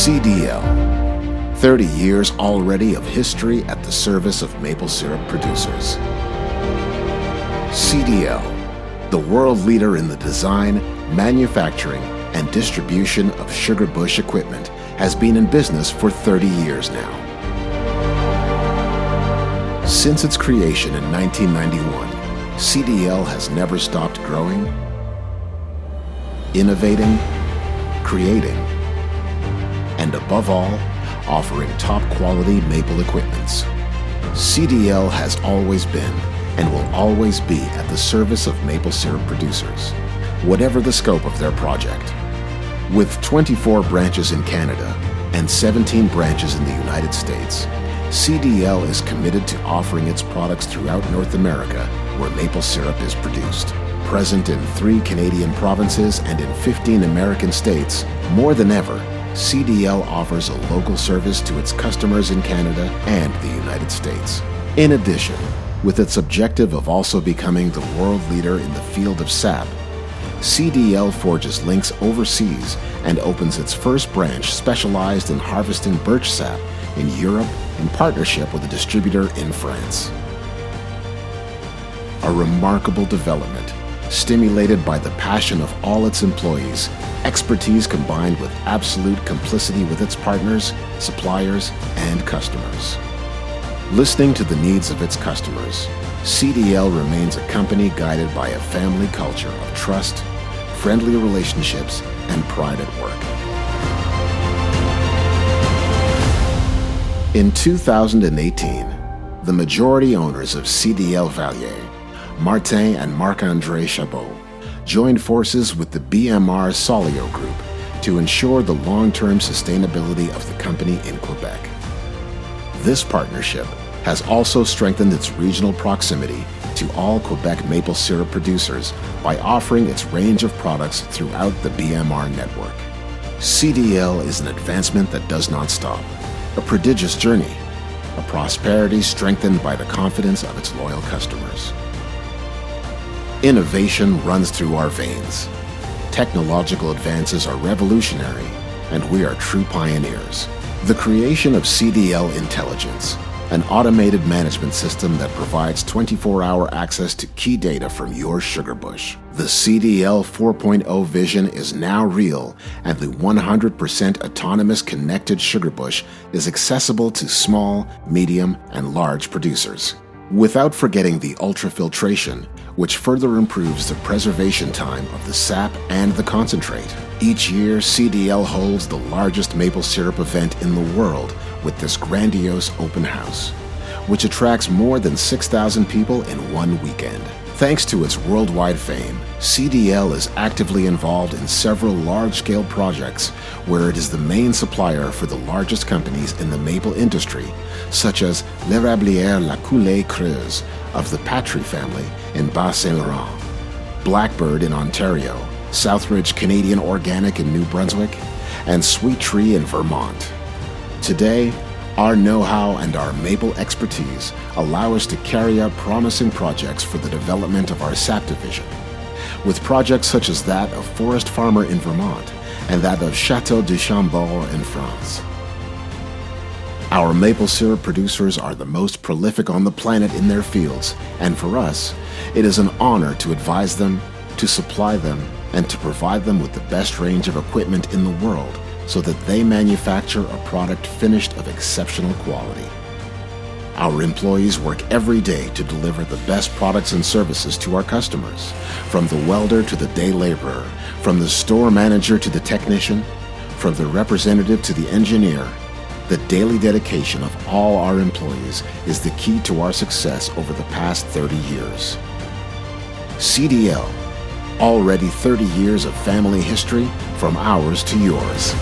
CDL. 30 years already of history at the service of maple syrup producers. CDL, the world leader in the design, manufacturing, and distribution of sugar bush equipment, has been in business for 30 years now. Since its creation in 1991, CDL has never stopped growing, innovating, creating, and above all, offering top-quality maple equipments. CDL has always been and will always be at the service of maple syrup producers, whatever the scope of their project. With 24 branches in Canada and 17 branches in the United States, CDL is committed to offering its products throughout North America where maple syrup is produced. Present in 3 Canadian provinces and in 15 American states, more than ever, CDL offers a local service to its customers in Canada and the United States. In addition, with its objective of also becoming the world leader in the field of sap, CDL forges links overseas and opens its first branch specialized in harvesting birch sap in Europe in partnership with a distributor in France. A remarkable development, stimulated by the passion of all its employees, expertise combined with absolute complicity with its partners, suppliers, and customers. Listening to the needs of its customers, CDL remains a company guided by a family culture of trust, friendly relationships, and pride at work. In 2018, the majority owners of CDL Valier, Martin and Marc-André Chabot, joined forces with the BMR Solio Group to ensure the long-term sustainability of the company in Quebec. This partnership has also strengthened its regional proximity to all Quebec maple syrup producers by offering its range of products throughout the BMR network. CDL is an advancement that does not stop, a prodigious journey, a prosperity strengthened by the confidence of its loyal customers. Innovation runs through our veins. Technological advances are revolutionary, and we are true pioneers. The creation of CDL Intelligence, an automated management system that provides 24-hour access to key data from your sugar bush. The CDL 4.0 vision is now real, and the 100% autonomous connected sugar bush is accessible to small, medium, and large producers. Without forgetting the ultrafiltration, which further improves the preservation time of the sap and the concentrate. Each year, CDL holds the largest maple syrup event in the world with this grandiose open house, which attracts more than 6,000 people in one weekend. Thanks to its worldwide fame, CDL is actively involved in several large-scale projects where it is the main supplier for the largest companies in the maple industry, such as L'Érablière La Coulée Creuse of the Patry family in Bas-Saint-Laurent, Blackbird in Ontario, Southridge Canadian Organic in New Brunswick, and Sweet Tree in Vermont. Today, our know-how and our maple expertise allow us to carry out promising projects for the development of our sap division, with projects such as that of Forest Farmer in Vermont and that of Château de Chambord in France. Our maple syrup producers are the most prolific on the planet in their fields, and for us, it is an honor to advise them, to supply them, and to provide them with the best range of equipment in the world so that they manufacture a product finished of exceptional quality. Our employees work every day to deliver the best products and services to our customers, from the welder to the day laborer, from the store manager to the technician, from the representative to the engineer. The daily dedication of all our employees is the key to our success over the past 30 years. CDL, already 30 years of family history from ours to yours.